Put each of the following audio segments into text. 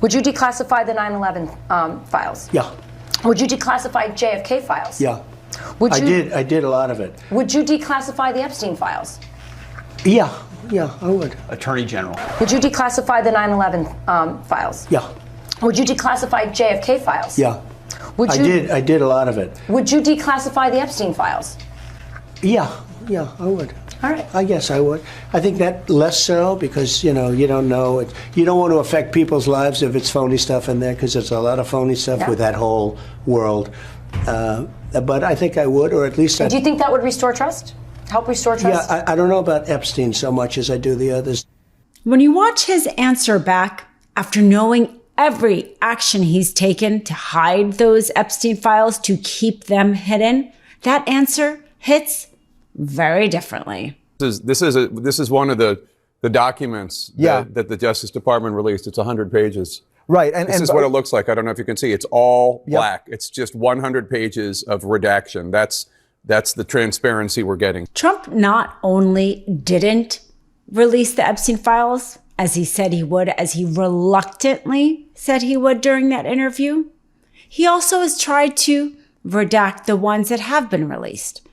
Would you declassify the 9/11 files? Yeah. Would you declassify JFK files? Yeah. Would you, I did a lot of it. Would you declassify the Epstein files? Yeah, I would. Attorney General. Would you declassify the 9/11 files? Yeah. Would you declassify JFK files? Yeah. Would you, I did a lot of it. Would you declassify the Epstein files? Yeah, I would. All right. I guess I would. I think that less so because, you don't know. You don't want to affect people's lives if it's phony stuff in there because there's a lot of phony stuff with that whole world. But I think I would, or at least Do you think that would restore trust? Help restore trust? Yeah, I don't know about Epstein so much as I do the others. When you watch his answer back after knowing every action he's taken to hide those Epstein files, to keep them hidden, that answer hits very differently. This is one of the documents that the Justice Department released. It's 100 pages. Right. This is what it looks like. I don't know if you can see. It's all black. It's just 100 pages of redaction. That's the transparency we're getting. Trump not only didn't release the Epstein files, as he said he would, as he reluctantly said he would during that interview, he also has tried to redact the ones that have been released,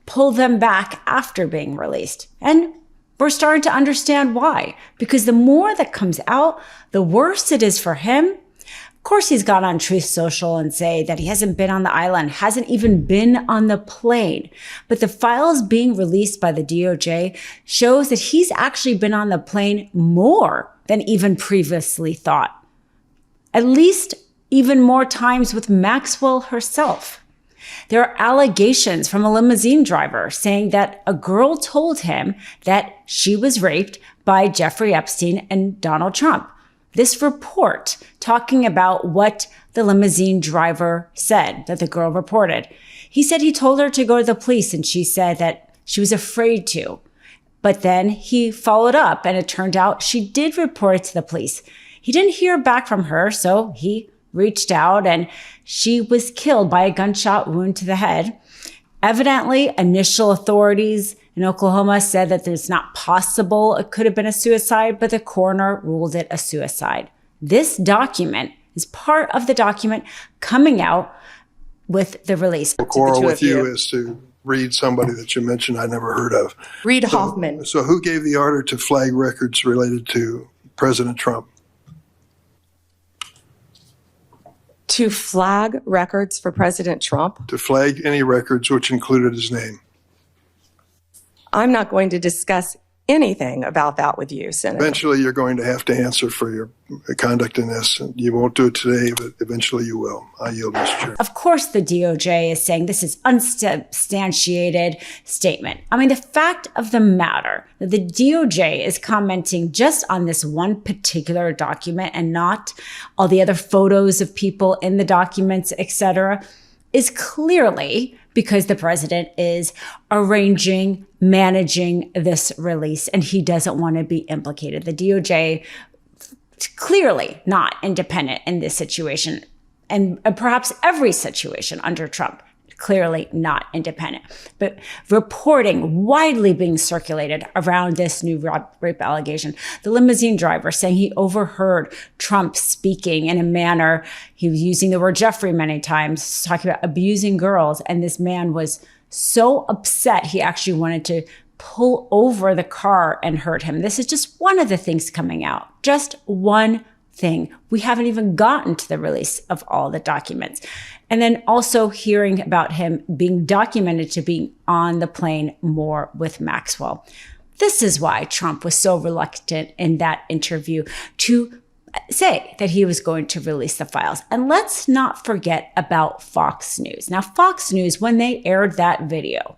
pull them back after being released. And we're starting to understand why, because the more that comes out, the worse it is for him. Of course, he's gone on Truth Social and say that he hasn't been on the island, hasn't even been on the plane. But the files being released by the DOJ shows that he's actually been on the plane more than even previously thought. At least even more times with Maxwell herself. There are allegations from a limousine driver saying that a girl told him that she was raped by Jeffrey Epstein and Donald Trump. This report talking about what the limousine driver said that the girl reported. He said he told her to go to the police and she said that she was afraid to. But then he followed up and it turned out she did report it to the police. He didn't hear back from her, so he reached out and she was killed by a gunshot wound to the head. Evidently, initial authorities in Oklahoma said that it's not possible it could have been a suicide, but the coroner ruled it a suicide. This document is part of the document coming out with the release. The quarrel with you is to read somebody that you mentioned I never heard of. Reid Hoffman. So who gave the order to flag records related to President Trump? To flag records for President Trump? To flag any records which included his name. I'm not going to discuss anything about that with you, Senator. Eventually, you're going to have to answer for your conduct in this. You won't do it today, but eventually you will. I yield, Mr. Chair. Of course, the DOJ is saying this is unsubstantiated statement. I mean, the fact of the matter that the DOJ is commenting just on this one particular document and not all the other photos of people in the documents, etc., is clearly because the president is arranging, managing this release, and he doesn't want to be implicated. The DOJ clearly not independent in this situation, and perhaps every situation under Trump, clearly not independent. But reporting widely being circulated around this new rape allegation. The limousine driver saying he overheard Trump speaking in a manner, he was using the word Jeffrey many times, talking about abusing girls. And this man was so upset, he actually wanted to pull over the car and hurt him. This is just one of the things coming out. Just one thing. We haven't even gotten to the release of all the documents. And then also hearing about him being documented to be on the plane more with Maxwell. This is why Trump was so reluctant in that interview to say that he was going to release the files. And let's not forget about Fox News. Now, Fox News, when they aired that video,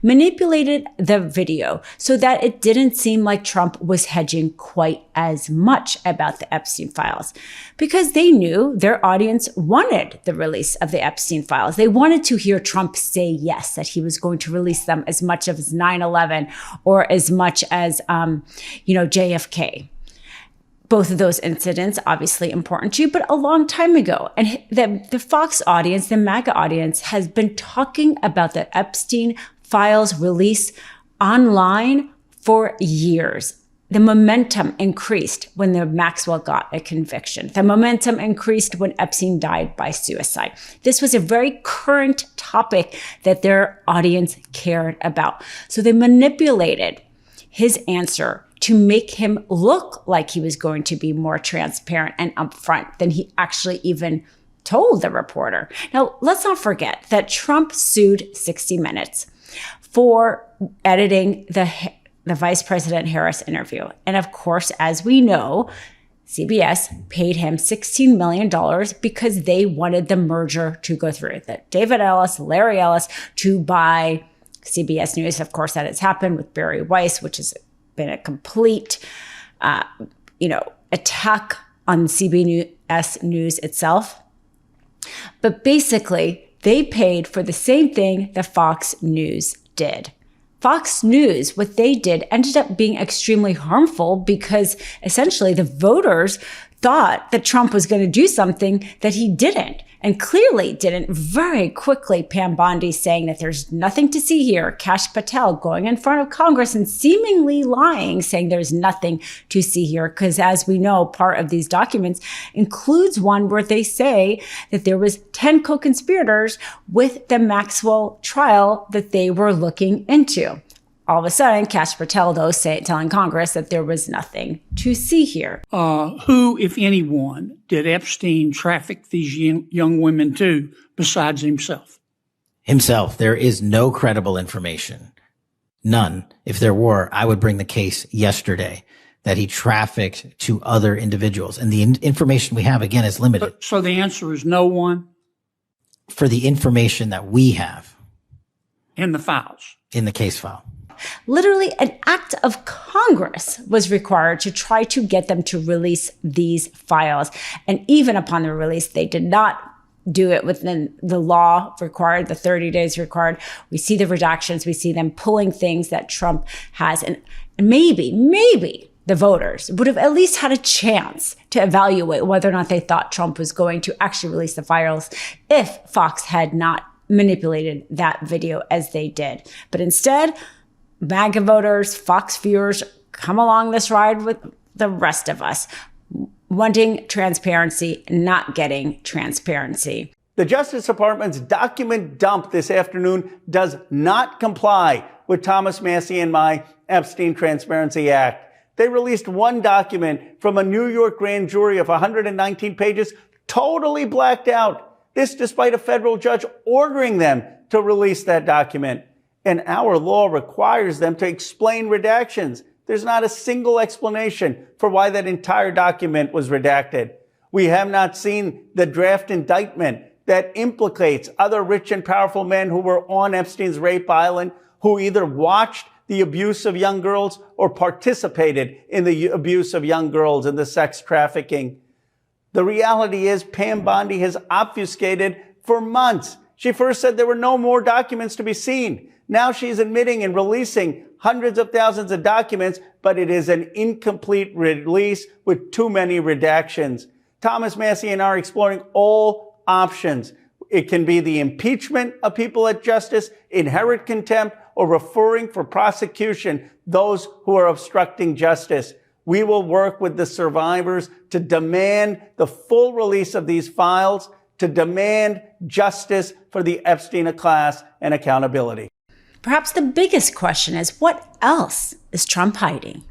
manipulated the video so that it didn't seem like Trump was hedging quite as much about the Epstein files because they knew their audience wanted the release of the Epstein files. They wanted to hear Trump say yes, that he was going to release them as much as 9/11 or as much as, JFK. Both of those incidents, obviously important to you, but a long time ago. And the Fox audience, the MAGA audience, has been talking about the Epstein files release online for years. the momentum increased when the Maxwell got a conviction. The momentum increased when Epstein died by suicide. This was a very current topic that their audience cared about. So they manipulated his answer to make him look like he was going to be more transparent and upfront than he actually even told the reporter. Now, let's not forget that Trump sued 60 Minutes for editing the Vice President Harris interview. And of course, as we know, CBS paid him $16 million because they wanted the merger to go through. That David Ellis, Larry Ellis, to buy CBS News. Of course, that has happened with Barry Weiss, which has been a complete, attack on CBS News itself. But basically, they paid for the same thing that Fox News did. Fox News, what they did ended up being extremely harmful because essentially the voters thought that Trump was going to do something that he didn't, and clearly didn't. Very quickly, Pam Bondi saying that there's nothing to see here. Kash Patel going in front of Congress and seemingly lying, saying there's nothing to see here. Because as we know, part of these documents includes one where they say that there was 10 co-conspirators with the Maxwell trial that they were looking into. All of a sudden, Kash Patel, though, telling Congress that there was nothing to see here. Who, if anyone, did Epstein traffic these young women to besides himself? Himself. There is no credible information. None. If there were, I would bring the case yesterday that he trafficked to other individuals. And the information we have, again, is limited. So the answer is no one? For the information that we have. In the files? In the case file. Literally, an act of Congress was required to try to get them to release these files. And even upon the release, they did not do it within the law required, the 30 days required. We see the redactions. We see them pulling things that Trump has. And maybe the voters would have at least had a chance to evaluate whether or not they thought Trump was going to actually release the files if Fox had not manipulated that video as they did. But instead, MAGA voters, Fox viewers, come along this ride with the rest of us, wanting transparency, not getting transparency. The Justice Department's document dump this afternoon does not comply with Thomas Massie and my Epstein Transparency Act. They released one document from a New York grand jury of 119 pages, totally blacked out. This despite a federal judge ordering them to release that document. And our law requires them to explain redactions. There's not a single explanation for why that entire document was redacted. We have not seen the draft indictment that implicates other rich and powerful men who were on Epstein's rape island, who either watched the abuse of young girls or participated in the abuse of young girls and the sex trafficking. The reality is Pam Bondi has obfuscated for months. She first said there were no more documents to be seen. Now she's admitting and releasing hundreds of thousands of documents, but it is an incomplete release with too many redactions. Thomas Massie and I are exploring all options. It can be the impeachment of people at justice, inherent contempt, or referring for prosecution those who are obstructing justice. We will work with the survivors to demand the full release of these files, to demand justice for the Epstein class and accountability. Perhaps the biggest question is, what else is Trump hiding?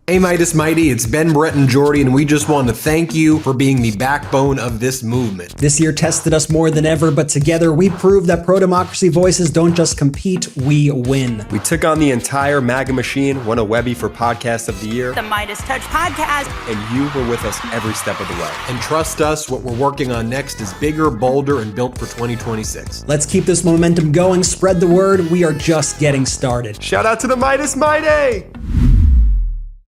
Hey Midas Mighty, it's Ben, Brett, and Jordy, and we just want to thank you for being the backbone of this movement. This year tested us more than ever, but together we proved that pro-democracy voices don't just compete, we win. We took on the entire MAGA machine, won a Webby for Podcast of the Year, the Midas Touch podcast, and you were with us every step of the way. And trust us, what we're working on next is bigger, bolder, and built for 2026. Let's keep this momentum going, spread the word, we are just getting started. Shout out to the Midas Mighty!